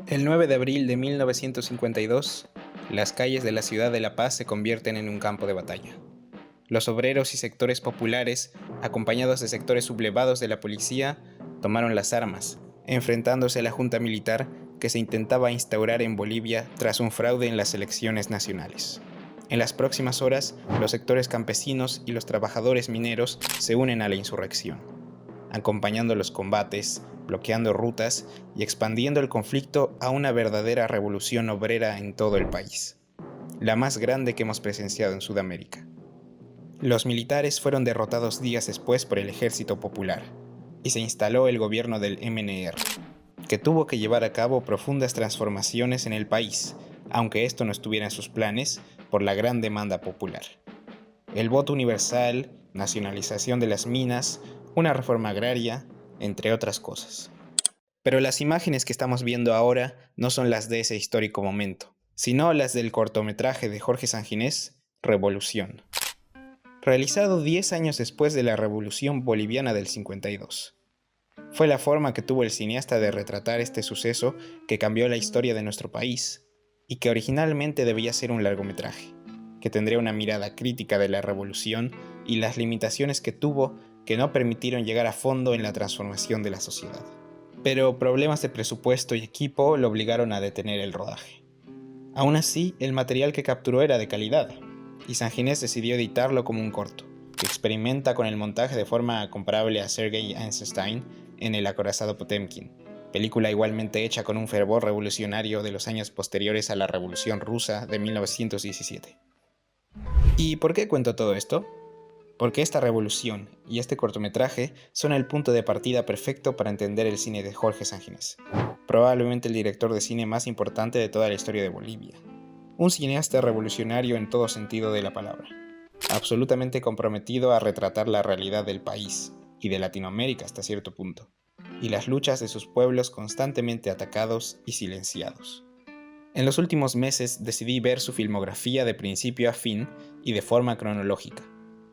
El 9 de abril de 1952, las calles de la ciudad de La Paz se convierten en un campo de batalla. Los obreros y sectores populares, acompañados de sectores sublevados de la policía, tomaron las armas, enfrentándose a la junta militar que se intentaba instaurar en Bolivia tras un fraude en las elecciones nacionales. En las próximas horas, los sectores campesinos y los trabajadores mineros se unen a la insurrección, acompañando los combates, bloqueando rutas y expandiendo el conflicto a una verdadera revolución obrera en todo el país, la más grande que hemos presenciado en Sudamérica. Los militares fueron derrotados días después por el Ejército Popular y se instaló el gobierno del MNR, que tuvo que llevar a cabo profundas transformaciones en el país, aunque esto no estuviera en sus planes por la gran demanda popular. El voto universal, nacionalización de las minas, una reforma agraria, entre otras cosas. Pero las imágenes que estamos viendo ahora no son las de ese histórico momento, sino las del cortometraje de Jorge Sanginés, Revolución, realizado 10 años después de la Revolución Boliviana del 52. Fue la forma que tuvo el cineasta de retratar este suceso que cambió la historia de nuestro país, y que originalmente debía ser un largometraje, que tendría una mirada crítica de la revolución y las limitaciones que tuvo que no permitieron llegar a fondo en la transformación de la sociedad. Pero problemas de presupuesto y equipo lo obligaron a detener el rodaje. Aún así, el material que capturó era de calidad, y Sanginés decidió editarlo como un corto, que experimenta con el montaje de forma comparable a Sergei Eisenstein en El acorazado Potemkin, película igualmente hecha con un fervor revolucionario de los años posteriores a la Revolución Rusa de 1917. ¿Y por qué cuento todo esto? Porque esta revolución y este cortometraje son el punto de partida perfecto para entender el cine de Jorge Sanginés, probablemente el director de cine más importante de toda la historia de Bolivia. Un cineasta revolucionario en todo sentido de la palabra, absolutamente comprometido a retratar la realidad del país y de Latinoamérica hasta cierto punto, y las luchas de sus pueblos constantemente atacados y silenciados. En los últimos meses decidí ver su filmografía de principio a fin y de forma cronológica,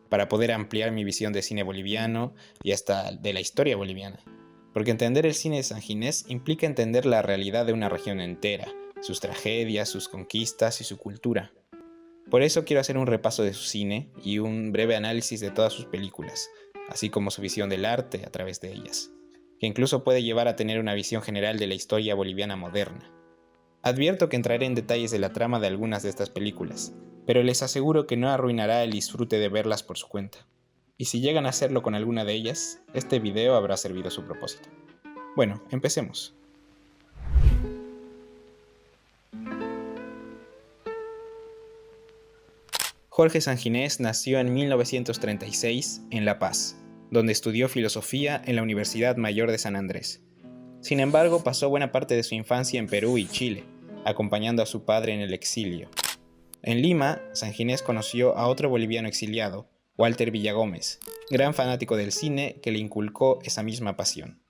para poder ampliar mi visión de cine boliviano y hasta de la historia boliviana. Porque entender el cine de Sanginés implica entender la realidad de una región entera, sus tragedias, sus conquistas y su cultura. Por eso quiero hacer un repaso de su cine y un breve análisis de todas sus películas, así como su visión del arte a través de ellas, que incluso puede llevar a tener una visión general de la historia boliviana moderna. Advierto que entraré en detalles de la trama de algunas de estas películas, pero les aseguro que no arruinará el disfrute de verlas por su cuenta. Y si llegan a hacerlo con alguna de ellas, este video habrá servido a su propósito. Bueno, empecemos. Jorge Sanginés nació en 1936 en La Paz, donde estudió filosofía en la Universidad Mayor de San Andrés. Sin embargo, pasó buena parte de su infancia en Perú y Chile, acompañando a su padre en el exilio. En Lima, Sanginés conoció a otro boliviano exiliado, Walter Villagómez, gran fanático del cine que le inculcó esa misma pasión.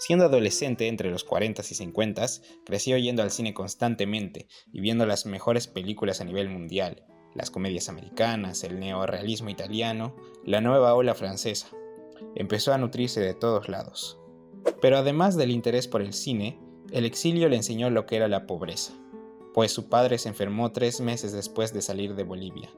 Siendo adolescente entre los 40 y 50, creció yendo al cine constantemente y viendo las mejores películas a nivel mundial, las comedias americanas, el neorrealismo italiano, la nueva ola francesa. Empezó a nutrirse de todos lados. Pero además del interés por el cine, el exilio le enseñó lo que era la pobreza, pues su padre se enfermó 3 meses después de salir de Bolivia,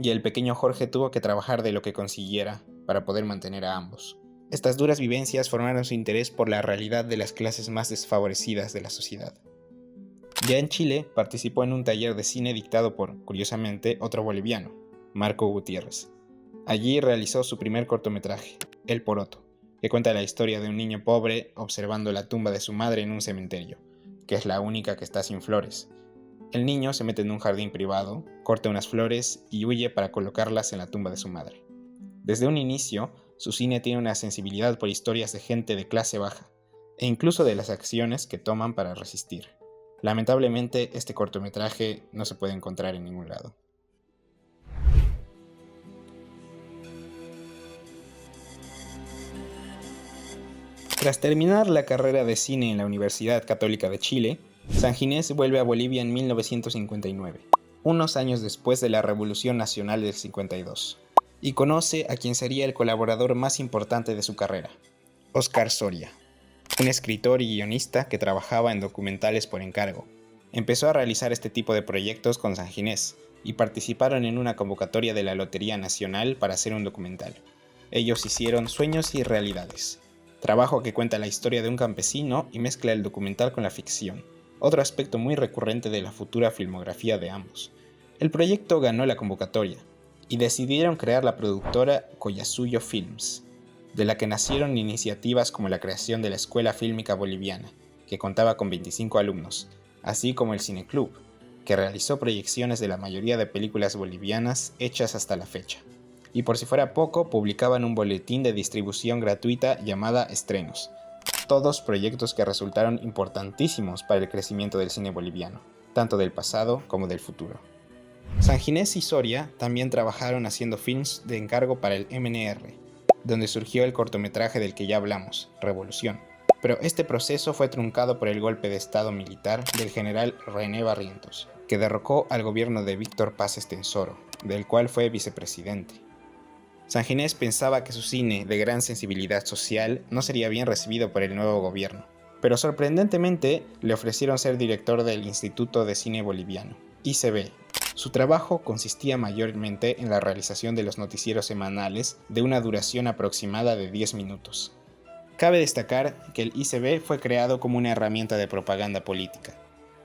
y el pequeño Jorge tuvo que trabajar de lo que consiguiera para poder mantener a ambos. Estas duras vivencias formaron su interés por la realidad de las clases más desfavorecidas de la sociedad. Ya en Chile, participó en un taller de cine dictado por, curiosamente, otro boliviano, Marco Gutiérrez. Allí realizó su primer cortometraje, El Poroto, que cuenta la historia de un niño pobre observando la tumba de su madre en un cementerio, que es la única que está sin flores. El niño se mete en un jardín privado, corta unas flores y huye para colocarlas en la tumba de su madre. Desde un inicio, su cine tiene una sensibilidad por historias de gente de clase baja, e incluso de las acciones que toman para resistir. Lamentablemente, este cortometraje no se puede encontrar en ningún lado. Tras terminar la carrera de cine en la Universidad Católica de Chile, Sanginés vuelve a Bolivia en 1959, unos años después de la Revolución Nacional del 52, y conoce a quien sería el colaborador más importante de su carrera, Óscar Soria. un escritor y guionista que trabajaba en documentales por encargo. Empezó a realizar este tipo de proyectos con Sanginés y participaron en una convocatoria de la Lotería Nacional para hacer un documental. Ellos hicieron Sueños y Realidades, trabajo que cuenta la historia de un campesino y mezcla el documental con la ficción, otro aspecto muy recurrente de la futura filmografía de ambos. El proyecto ganó la convocatoria y decidieron crear la productora Collasuyo Films, de la que nacieron iniciativas como la creación de la Escuela Fílmica Boliviana, que contaba con 25 alumnos, así como el Cineclub, que realizó proyecciones de la mayoría de películas bolivianas hechas hasta la fecha. Y por si fuera poco, publicaban un boletín de distribución gratuita llamada Estrenos, todos proyectos que resultaron importantísimos para el crecimiento del cine boliviano, tanto del pasado como del futuro. Sanginés y Soria también trabajaron haciendo films de encargo para el MNR, donde surgió el cortometraje del que ya hablamos, Revolución. Pero este proceso fue truncado por el golpe de estado militar del general René Barrientos, que derrocó al gobierno de Víctor Paz Estenssoro, del cual fue vicepresidente. Sanginés pensaba que su cine, de gran sensibilidad social, no sería bien recibido por el nuevo gobierno, pero sorprendentemente le ofrecieron ser director del Instituto de Cine Boliviano, ICB. Su trabajo consistía mayormente en la realización de los noticieros semanales de una duración aproximada de 10 minutos. Cabe destacar que el ICB fue creado como una herramienta de propaganda política.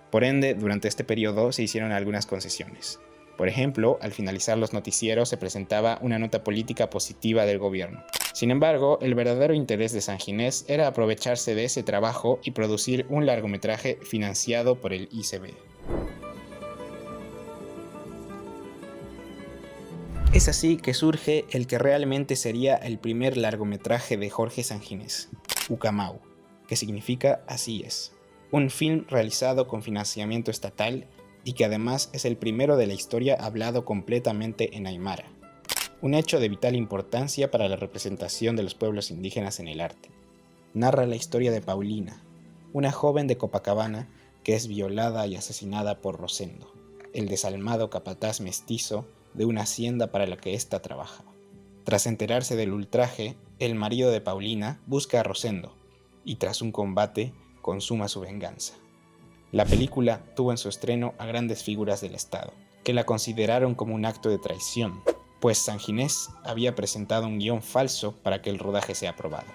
Por ende, durante este periodo se hicieron algunas concesiones. Por ejemplo, al finalizar los noticieros se presentaba una nota política positiva del gobierno. Sin embargo, el verdadero interés de Sanginés era aprovecharse de ese trabajo y producir un largometraje financiado por el ICB. Es así que surge el que realmente sería el primer largometraje de Jorge Sanginés, Ucamau, que significa Así es, un film realizado con financiamiento estatal y que además es el primero de la historia hablado completamente en aymara, un hecho de vital importancia para la representación de los pueblos indígenas en el arte. Narra la historia de Paulina, una joven de Copacabana que es violada y asesinada por Rosendo, el desalmado capataz mestizo de una hacienda para la que ésta trabaja. Tras enterarse del ultraje, el marido de Paulina busca a Rosendo y tras un combate consuma su venganza. La película tuvo en su estreno a grandes figuras del Estado, que la consideraron como un acto de traición, pues Sanginés había presentado un guión falso para que el rodaje sea aprobado.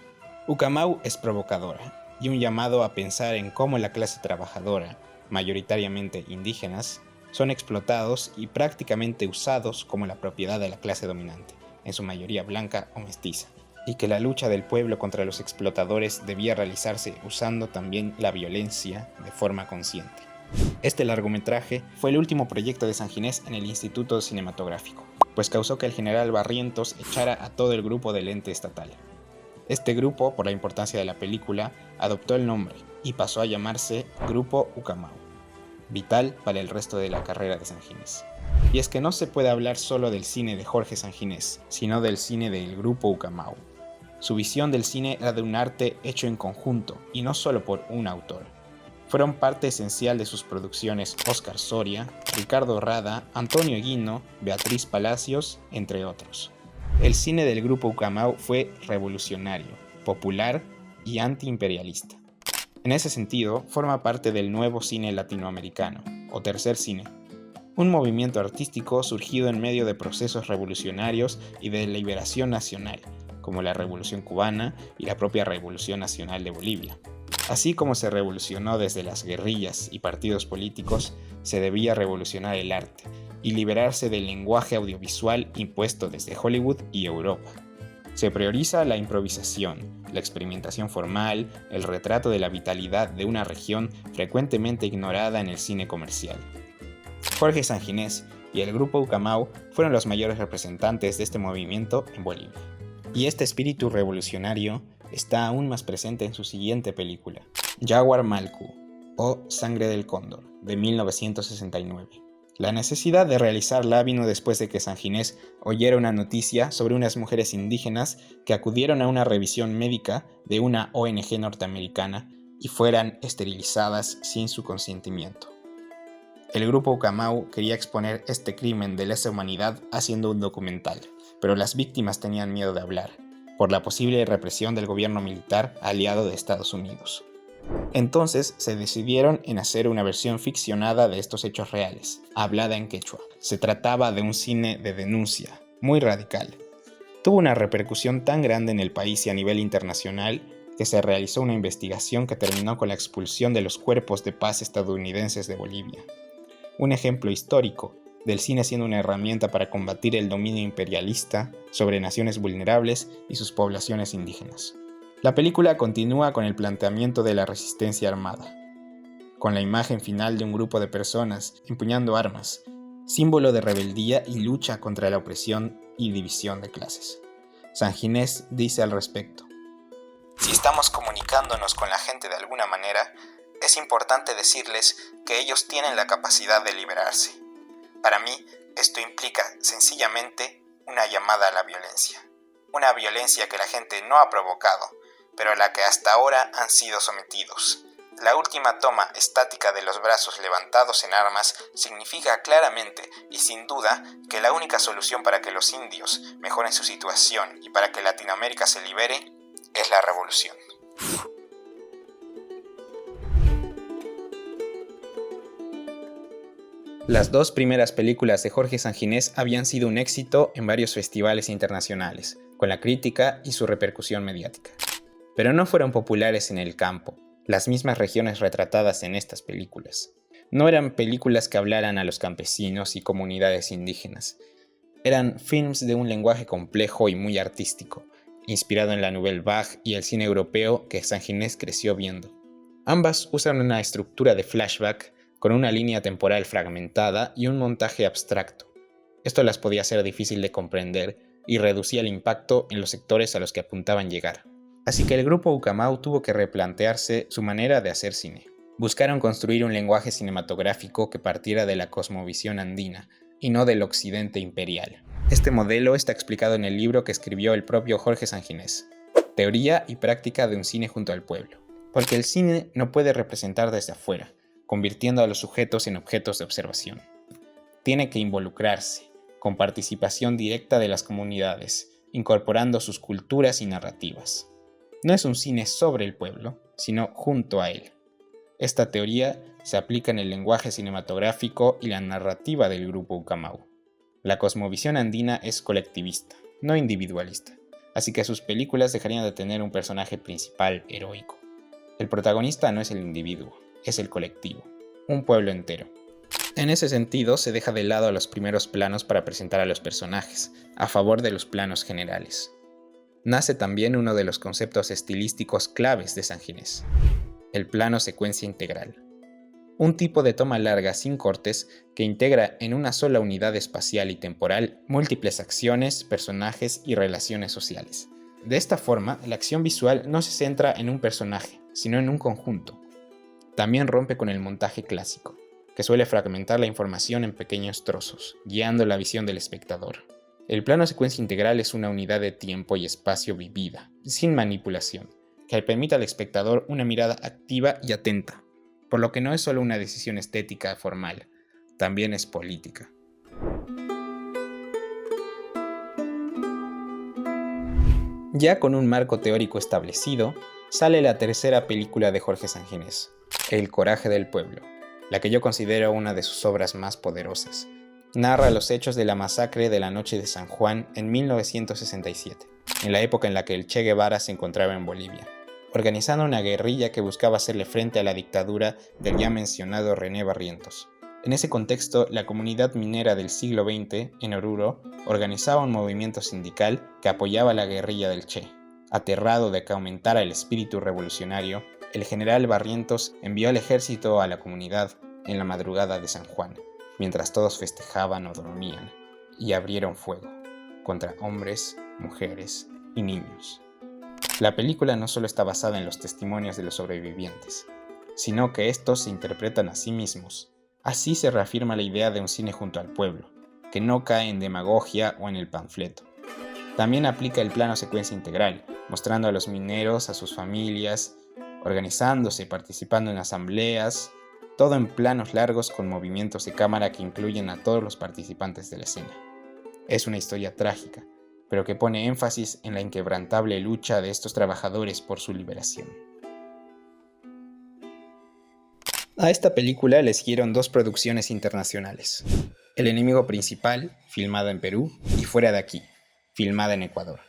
Ucamau es provocadora y un llamado a pensar en cómo la clase trabajadora, mayoritariamente indígenas, son explotados y prácticamente usados como la propiedad de la clase dominante, en su mayoría blanca o mestiza, y que la lucha del pueblo contra los explotadores debía realizarse usando también la violencia de forma consciente. Este largometraje fue el último proyecto de Sanginés en el Instituto Cinematográfico, pues causó que el general Barrientos echara a todo el grupo del ente estatal. Este grupo, por la importancia de la película, adoptó el nombre y pasó a llamarse Grupo Ucamau, vital para el resto de la carrera de Sanginés. Y es que no se puede hablar solo del cine de Jorge Sanginés, sino del cine del Grupo Ucamau. Su visión del cine era de un arte hecho en conjunto y no solo por un autor. Fueron parte esencial de sus producciones Óscar Soria, Ricardo Rada, Antonio Eguino, Beatriz Palacios, entre otros. El cine del Grupo Ucamau fue revolucionario, popular y antiimperialista. En ese sentido, forma parte del nuevo cine latinoamericano, o tercer cine, un movimiento artístico surgido en medio de procesos revolucionarios y de liberación nacional, como la Revolución Cubana y la propia Revolución Nacional de Bolivia. Así como se revolucionó desde las guerrillas y partidos políticos, se debía revolucionar el arte y liberarse del lenguaje audiovisual impuesto desde Hollywood y Europa. Se prioriza la improvisación, la experimentación formal, el retrato de la vitalidad de una región frecuentemente ignorada en el cine comercial. Jorge Sanginés y el Grupo Ucamau fueron los mayores representantes de este movimiento en Bolivia. Y este espíritu revolucionario está aún más presente en su siguiente película, Jaguar Malcu, o Sangre del Cóndor, de 1969. La necesidad de realizarla vino después de que Sanginés oyera una noticia sobre unas mujeres indígenas que acudieron a una revisión médica de una ONG norteamericana y fueran esterilizadas sin su consentimiento. El Grupo Ucamau quería exponer este crimen de lesa humanidad haciendo un documental, pero las víctimas tenían miedo de hablar, por la posible represión del gobierno militar aliado de Estados Unidos. Entonces se decidieron en hacer una versión ficcionada de estos hechos reales, hablada en quechua. Se trataba de un cine de denuncia, muy radical. Tuvo una repercusión tan grande en el país y a nivel internacional que se realizó una investigación que terminó con la expulsión de los cuerpos de paz estadounidenses de Bolivia. Un ejemplo histórico del cine siendo una herramienta para combatir el dominio imperialista sobre naciones vulnerables y sus poblaciones indígenas. La película continúa con el planteamiento de la resistencia armada, con la imagen final de un grupo de personas empuñando armas, símbolo de rebeldía y lucha contra la opresión y división de clases. Sanginés dice al respecto: si estamos comunicándonos con la gente de alguna manera, es importante decirles que ellos tienen la capacidad de liberarse. Para mí, esto implica sencillamente una llamada a la violencia. Una violencia que la gente no ha provocado, pero a la que hasta ahora han sido sometidos. La última toma estática de los brazos levantados en armas significa claramente y sin duda que la única solución para que los indios mejoren su situación y para que Latinoamérica se libere es la revolución. Las dos primeras películas de Jorge Sanginés habían sido un éxito en varios festivales internacionales, con la crítica y su repercusión mediática. Pero no fueron populares en el campo, las mismas regiones retratadas en estas películas. No eran películas que hablaran a los campesinos y comunidades indígenas. Eran films de un lenguaje complejo y muy artístico, inspirado en la Nouvelle Vague y el cine europeo que Sanginés creció viendo. Ambas usan una estructura de flashback con una línea temporal fragmentada y un montaje abstracto. Esto las podía hacer difícil de comprender y reducía el impacto en los sectores a los que apuntaban llegar. Así que el grupo Ucamau tuvo que replantearse su manera de hacer cine. Buscaron construir un lenguaje cinematográfico que partiera de la cosmovisión andina y no del occidente imperial. Este modelo está explicado en el libro que escribió el propio Jorge Sanginés, Teoría y práctica de un cine junto al pueblo. Porque el cine no puede representar desde afuera, convirtiendo a los sujetos en objetos de observación. Tiene que involucrarse, con participación directa de las comunidades, incorporando sus culturas y narrativas. No es un cine sobre el pueblo, sino junto a él. Esta teoría se aplica en el lenguaje cinematográfico y la narrativa del grupo Ucamau. La cosmovisión andina es colectivista, no individualista, así que sus películas dejarían de tener un personaje principal heroico. El protagonista no es el individuo, es el colectivo, un pueblo entero. En ese sentido, se deja de lado a los primeros planos para presentar a los personajes, a favor de los planos generales. Nace también uno de los conceptos estilísticos claves de Sanginés, el plano secuencia integral. Un tipo de toma larga sin cortes que integra en una sola unidad espacial y temporal múltiples acciones, personajes y relaciones sociales. De esta forma, la acción visual no se centra en un personaje, sino en un conjunto. También rompe con el montaje clásico, que suele fragmentar la información en pequeños trozos, guiando la visión del espectador. El plano secuencia integral es una unidad de tiempo y espacio vivida, sin manipulación, que permite al espectador una mirada activa y atenta, por lo que no es solo una decisión estética formal, también es política. Ya con un marco teórico establecido, sale la tercera película de Jorge Sanginés, El coraje del pueblo, la que yo considero una de sus obras más poderosas. Narra los hechos de la masacre de la noche de San Juan en 1967, en la época en la que el Che Guevara se encontraba en Bolivia, organizando una guerrilla que buscaba hacerle frente a la dictadura del ya mencionado René Barrientos. En ese contexto, la comunidad minera del siglo XX, en Oruro, organizaba un movimiento sindical que apoyaba la guerrilla del Che. Aterrado de que aumentara el espíritu revolucionario, el general Barrientos envió al ejército a la comunidad en la madrugada de San Juan, mientras todos festejaban o dormían, y abrieron fuego contra hombres, mujeres y niños. La película no solo está basada en los testimonios de los sobrevivientes, sino que estos se interpretan a sí mismos. Así se reafirma la idea de un cine junto al pueblo, que no cae en demagogia o en el panfleto. También aplica el plano secuencia integral, mostrando a los mineros, a sus familias, organizándose y participando en asambleas, todo en planos largos con movimientos de cámara que incluyen a todos los participantes de la escena. Es una historia trágica, pero que pone énfasis en la inquebrantable lucha de estos trabajadores por su liberación. A esta película le siguieron 2 producciones internacionales: El enemigo principal, filmada en Perú, y Fuera de aquí, filmada en Ecuador.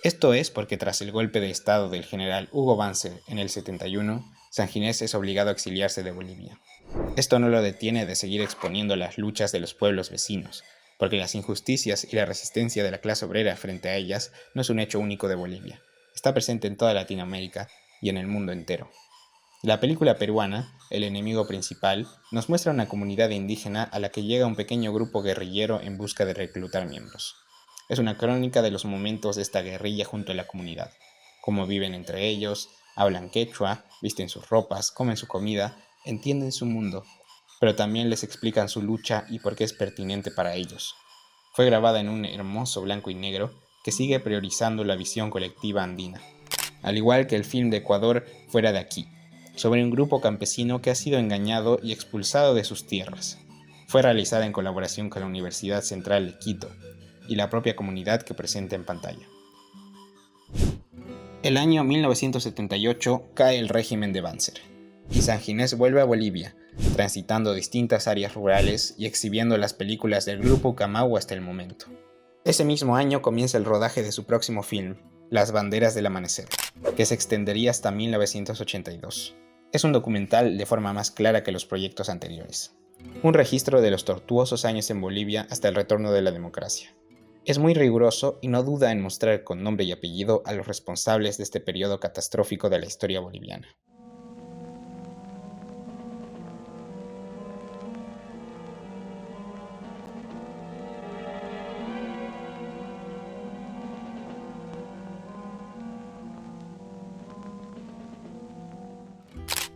Esto es porque tras el golpe de estado del general Hugo Banzer en el 71, Sanginés es obligado a exiliarse de Bolivia. Esto no lo detiene de seguir exponiendo las luchas de los pueblos vecinos, porque las injusticias y la resistencia de la clase obrera frente a ellas no es un hecho único de Bolivia, está presente en toda Latinoamérica y en el mundo entero. La película peruana, El enemigo principal, nos muestra una comunidad indígena a la que llega un pequeño grupo guerrillero en busca de reclutar miembros. Es una crónica de los momentos de esta guerrilla junto a la comunidad, cómo viven entre ellos, hablan quechua, visten sus ropas, comen su comida, entienden su mundo, pero también les explican su lucha y por qué es pertinente para ellos. Fue grabada en un hermoso blanco y negro que sigue priorizando la visión colectiva andina, al igual que el film de Ecuador Fuera de aquí, sobre un grupo campesino que ha sido engañado y expulsado de sus tierras. Fue realizada en colaboración con la Universidad Central de Quito y la propia comunidad que presenta en pantalla. El año 1978 cae el régimen de Banzer y Sanginés vuelve a Bolivia, transitando distintas áreas rurales y exhibiendo las películas del grupo Ucamau hasta el momento. Ese mismo año comienza el rodaje de su próximo film, Las banderas del amanecer, que se extendería hasta 1982. Es un documental de forma más clara que los proyectos anteriores. Un registro de los tortuosos años en Bolivia hasta el retorno de la democracia. Es muy riguroso y no duda en mostrar con nombre y apellido a los responsables de este periodo catastrófico de la historia boliviana.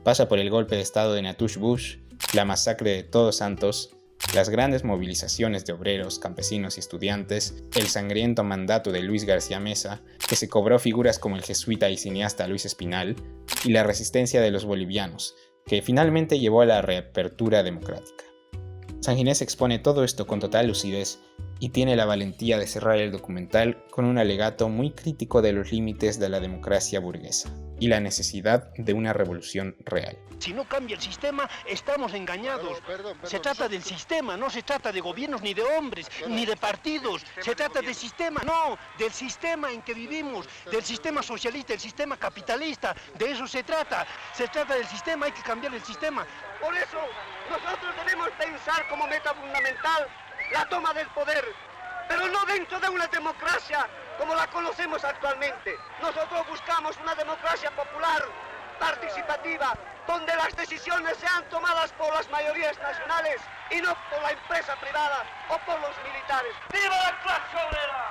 Pasa por el golpe de estado de Natush Bush, la masacre de Todos Santos, las grandes movilizaciones de obreros, campesinos y estudiantes, el sangriento mandato de Luis García Meza, que se cobró figuras como el jesuita y cineasta Luis Espinal, y la resistencia de los bolivianos, que finalmente llevó a la reapertura democrática. Sanginés expone todo esto con total lucidez y tiene la valentía de cerrar el documental con un alegato muy crítico de los límites de la democracia burguesa y la necesidad de una revolución real. Si no cambia el sistema, estamos engañados. Se trata del sistema, no se trata de gobiernos, ni de hombres, ni de partidos. Se trata del sistema, no, del sistema en que vivimos, del sistema socialista, del sistema capitalista. De eso se trata. Se trata del sistema, hay que cambiar el sistema. Por eso, nosotros debemos pensar como meta fundamental la toma del poder, pero no dentro de una democracia como la conocemos actualmente. Nosotros buscamos una democracia popular, participativa, donde las decisiones sean tomadas por las mayorías nacionales y no por la empresa privada o por los militares. ¡Viva la clase obrera!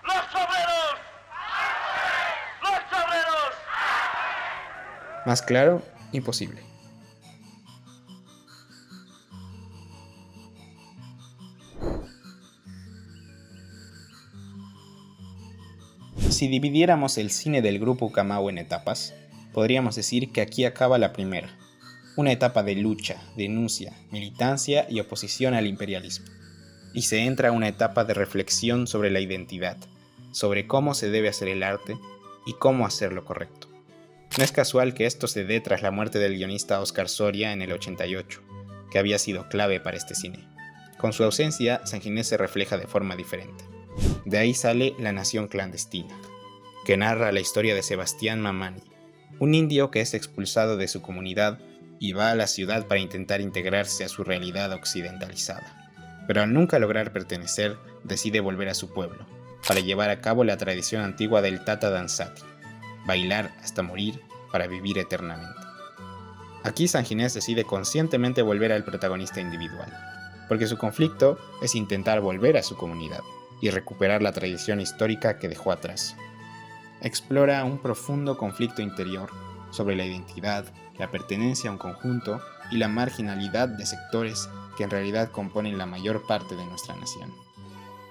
¡Los obreros! ¡Los obreros! Más claro, imposible. Si dividiéramos el cine del grupo Ucamau en etapas, podríamos decir que aquí acaba la primera, una etapa de lucha, denuncia, militancia y oposición al imperialismo, y se entra a una etapa de reflexión sobre la identidad, sobre cómo se debe hacer el arte y cómo hacer lo correcto. No es casual que esto se dé tras la muerte del guionista Óscar Soria en el 88, que había sido clave para este cine. Con su ausencia, Sanginés se refleja de forma diferente. De ahí sale La Nación Clandestina, que narra la historia de Sebastián Mamani, un indio que es expulsado de su comunidad y va a la ciudad para intentar integrarse a su realidad occidentalizada. Pero al nunca lograr pertenecer, decide volver a su pueblo, para llevar a cabo la tradición antigua del Tata Danzati, bailar hasta morir para vivir eternamente. Aquí Sanginés decide conscientemente volver al protagonista individual, porque su conflicto es intentar volver a su comunidad y recuperar la tradición histórica que dejó atrás. Explora un profundo conflicto interior sobre la identidad, la pertenencia a un conjunto y la marginalidad de sectores que en realidad componen la mayor parte de nuestra nación.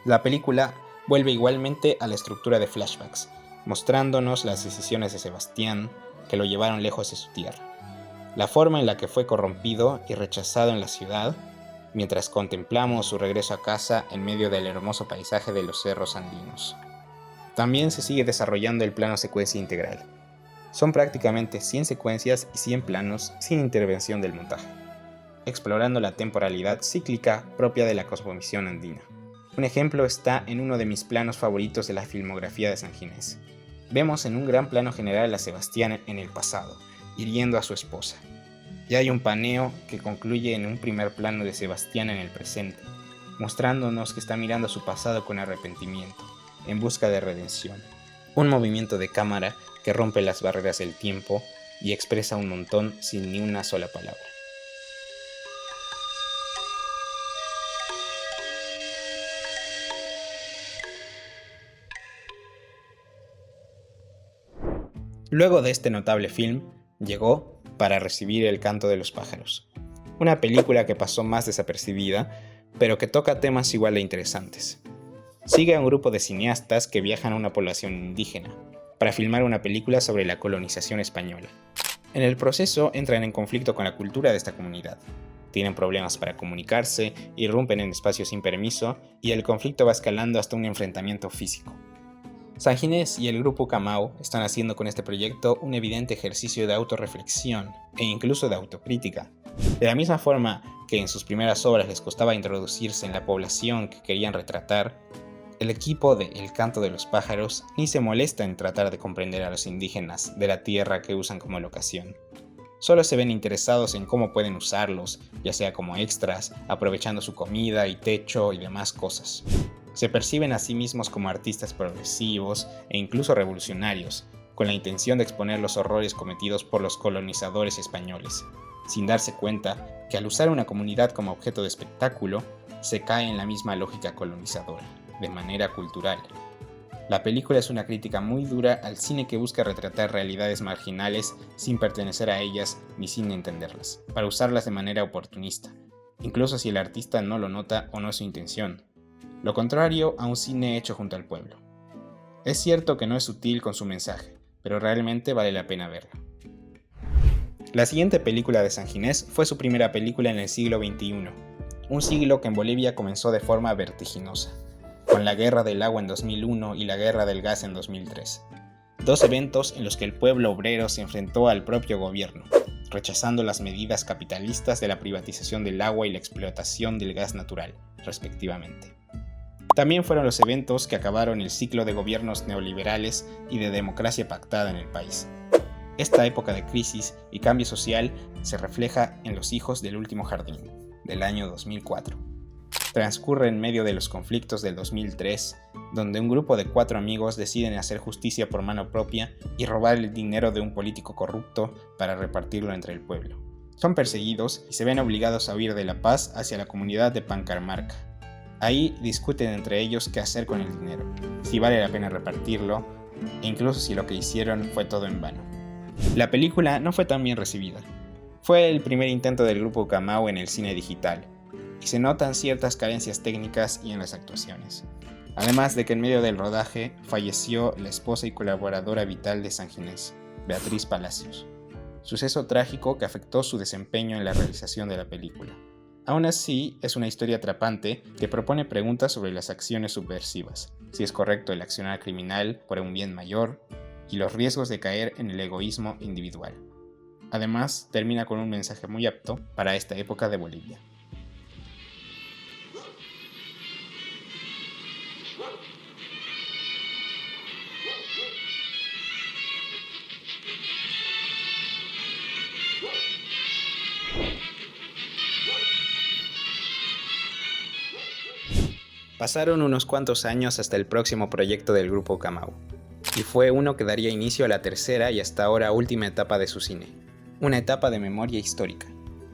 La película vuelve igualmente a la estructura de flashbacks, mostrándonos las decisiones de Sebastián que lo llevaron lejos de su tierra, la forma en la que fue corrompido y rechazado en la ciudad mientras contemplamos su regreso a casa en medio del hermoso paisaje de los cerros andinos. También se sigue desarrollando el plano secuencia integral. Son prácticamente 100 secuencias y 100 planos sin intervención del montaje, explorando la temporalidad cíclica propia de la cosmovisión andina. Un ejemplo está en uno de mis planos favoritos de la filmografía de Sanginés. Vemos en un gran plano general a Sebastián en el pasado, hiriendo a su esposa. Y hay un paneo que concluye en un primer plano de Sebastián en el presente, mostrándonos que está mirando a su pasado con arrepentimiento, en busca de redención. Un movimiento de cámara que rompe las barreras del tiempo y expresa un montón sin ni una sola palabra. Luego de este notable film, llegó Para recibir el canto de los pájaros, una película que pasó más desapercibida, pero que toca temas igual de interesantes. Sigue a un grupo de cineastas que viajan a una población indígena para filmar una película sobre la colonización española. En el proceso entran en conflicto con la cultura de esta comunidad. Tienen problemas para comunicarse, irrumpen en espacios sin permiso y el conflicto va escalando hasta un enfrentamiento físico. Sanginés y el grupo Camao están haciendo con este proyecto un evidente ejercicio de autorreflexión e incluso de autocrítica. De la misma forma que en sus primeras obras les costaba introducirse en la población que querían retratar, el equipo de El Canto de los Pájaros ni se molesta en tratar de comprender a los indígenas de la tierra que usan como locación. Solo se ven interesados en cómo pueden usarlos, ya sea como extras, aprovechando su comida y techo y demás cosas. Se perciben a sí mismos como artistas progresivos e incluso revolucionarios, con la intención de exponer los horrores cometidos por los colonizadores españoles, sin darse cuenta que al usar una comunidad como objeto de espectáculo, se cae en la misma lógica colonizadora, de manera cultural. La película es una crítica muy dura al cine que busca retratar realidades marginales sin pertenecer a ellas ni sin entenderlas, para usarlas de manera oportunista, incluso si el artista no lo nota o no es su intención. Lo contrario a un cine hecho junto al pueblo. Es cierto que no es sutil con su mensaje, pero realmente vale la pena verla. La siguiente película de Sanginés fue su primera película en el siglo XXI, un siglo que en Bolivia comenzó de forma vertiginosa, con la Guerra del Agua en 2001 y la Guerra del Gas en 2003. Dos eventos en los que el pueblo obrero se enfrentó al propio gobierno, rechazando las medidas capitalistas de la privatización del agua y la explotación del gas natural, respectivamente. También fueron los eventos que acabaron el ciclo de gobiernos neoliberales y de democracia pactada en el país. Esta época de crisis y cambio social se refleja en Los hijos del último jardín, del año 2004. Transcurre en medio de los conflictos del 2003, donde un grupo de 4 amigos deciden hacer justicia por mano propia y robar el dinero de un político corrupto para repartirlo entre el pueblo. Son perseguidos y se ven obligados a huir de La Paz hacia la comunidad de Pancarmarca. Ahí discuten entre ellos qué hacer con el dinero, si vale la pena repartirlo, e incluso si lo que hicieron fue todo en vano. La película no fue tan bien recibida. Fue el primer intento del grupo Camao en el cine digital, y se notan ciertas carencias técnicas y en las actuaciones. Además de que en medio del rodaje falleció la esposa y colaboradora vital de Sanginés, Beatriz Palacios. Suceso trágico que afectó su desempeño en la realización de la película. Aún así, es una historia atrapante que propone preguntas sobre las acciones subversivas, si es correcto el accionar criminal por un bien mayor, y los riesgos de caer en el egoísmo individual. Además, termina con un mensaje muy apto para esta época de Bolivia. Pasaron unos cuantos años hasta el próximo proyecto del grupo Camao, y fue uno que daría inicio a la tercera y hasta ahora última etapa de su cine, una etapa de memoria histórica,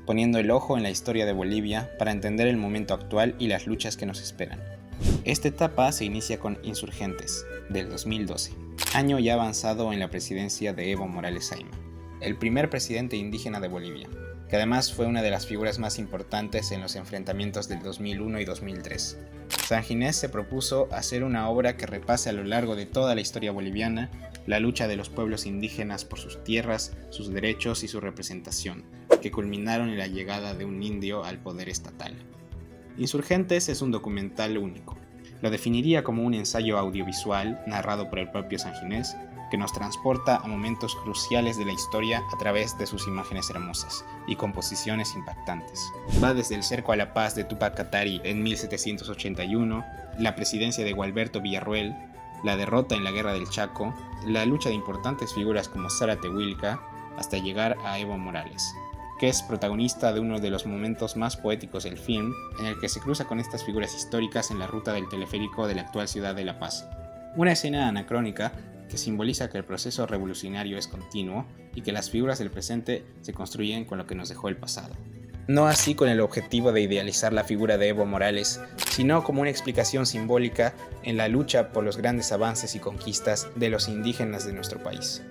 poniendo el ojo en la historia de Bolivia para entender el momento actual y las luchas que nos esperan. Esta etapa se inicia con Insurgentes, del 2012, año ya avanzado en la presidencia de Evo Morales Sayma, el primer presidente indígena de Bolivia, que además fue una de las figuras más importantes en los enfrentamientos del 2001 y 2003. Sanginés se propuso hacer una obra que repase a lo largo de toda la historia boliviana la lucha de los pueblos indígenas por sus tierras, sus derechos y su representación, que culminaron en la llegada de un indio al poder estatal. Insurgentes es un documental único. Lo definiría como un ensayo audiovisual narrado por el propio Sanginés que nos transporta a momentos cruciales de la historia a través de sus imágenes hermosas y composiciones impactantes. Va desde el cerco a la paz de Túpac Katari en 1781, la presidencia de Gualberto Villarroel, la derrota en la Guerra del Chaco, la lucha de importantes figuras como Zárate Huilca, hasta llegar a Evo Morales, que es protagonista de uno de los momentos más poéticos del film, en el que se cruza con estas figuras históricas en la ruta del teleférico de la actual ciudad de La Paz. Una escena anacrónica que simboliza que el proceso revolucionario es continuo y que las figuras del presente se construyen con lo que nos dejó el pasado. No así con el objetivo de idealizar la figura de Evo Morales, sino como una explicación simbólica en la lucha por los grandes avances y conquistas de los indígenas de nuestro país.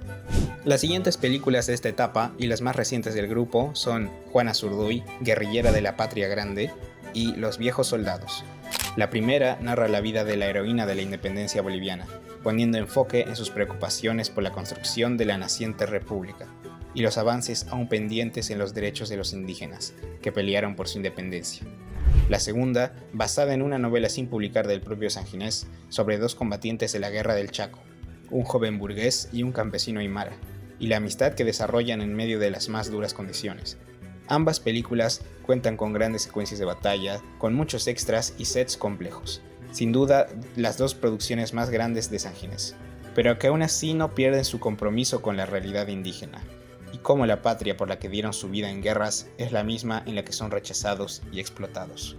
Las siguientes películas de esta etapa y las más recientes del grupo son Juana Zurduy, guerrillera de la Patria Grande, y Los Viejos Soldados. La primera narra la vida de la heroína de la independencia boliviana, poniendo enfoque en sus preocupaciones por la construcción de la naciente república y los avances aún pendientes en los derechos de los indígenas, que pelearon por su independencia. La segunda, basada en una novela sin publicar del propio Sanginés, sobre dos combatientes de la Guerra del Chaco, un joven burgués y un campesino aymara, y la amistad que desarrollan en medio de las más duras condiciones. Ambas películas cuentan con grandes secuencias de batalla, con muchos extras y sets complejos. Sin duda, las dos producciones más grandes de Sanginés, pero que aún así no pierden su compromiso con la realidad indígena, y cómo la patria por la que dieron su vida en guerras es la misma en la que son rechazados y explotados.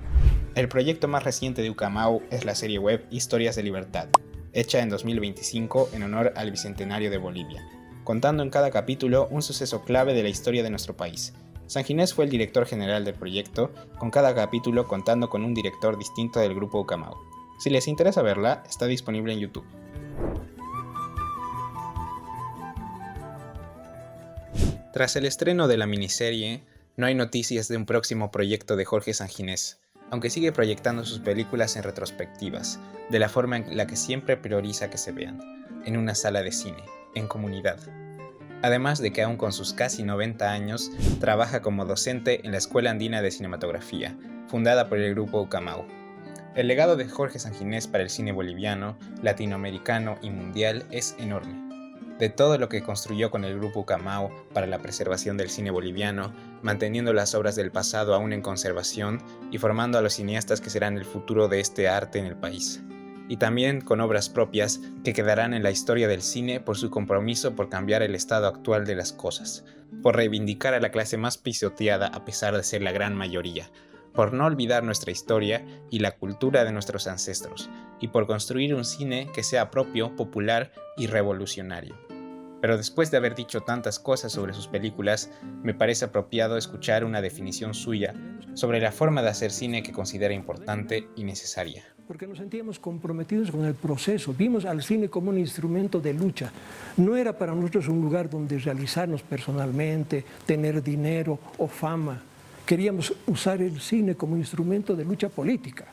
El proyecto más reciente de Ucamau es la serie web Historias de Libertad, hecha en 2025 en honor al Bicentenario de Bolivia, contando en cada capítulo un suceso clave de la historia de nuestro país. Sanginés fue el director general del proyecto, con cada capítulo contando con un director distinto del grupo Ucamau. Si les interesa verla, está disponible en YouTube. Tras el estreno de la miniserie, no hay noticias de un próximo proyecto de Jorge Sanginés, aunque sigue proyectando sus películas en retrospectivas, de la forma en la que siempre prioriza que se vean, en una sala de cine, en comunidad. Además de que aún con sus casi 90 años, trabaja como docente en la Escuela Andina de Cinematografía, fundada por el grupo Ucamau. El legado de Jorge Sanginés para el cine boliviano, latinoamericano y mundial es enorme. De todo lo que construyó con el grupo Ucamau para la preservación del cine boliviano, manteniendo las obras del pasado aún en conservación y formando a los cineastas que serán el futuro de este arte en el país. Y también con obras propias que quedarán en la historia del cine por su compromiso por cambiar el estado actual de las cosas, por reivindicar a la clase más pisoteada a pesar de ser la gran mayoría, por no olvidar nuestra historia y la cultura de nuestros ancestros, y por construir un cine que sea propio, popular y revolucionario. Pero después de haber dicho tantas cosas sobre sus películas, me parece apropiado escuchar una definición suya sobre la forma de hacer cine que considera importante y necesaria. Porque nos sentíamos comprometidos con el proceso, vimos al cine como un instrumento de lucha. No era para nosotros un lugar donde realizarnos personalmente, tener dinero o fama. Queríamos usar el cine como instrumento de lucha política.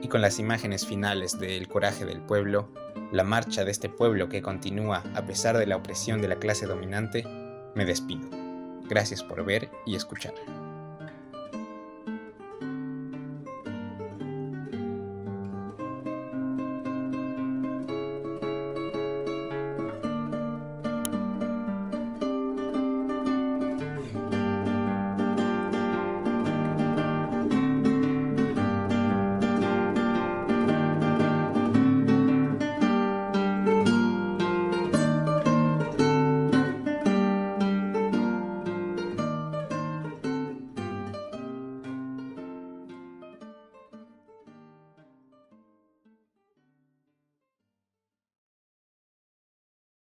Y con las imágenes finales de El coraje del pueblo, la marcha de este pueblo que continúa a pesar de la opresión de la clase dominante, me despido. Gracias por ver y escuchar.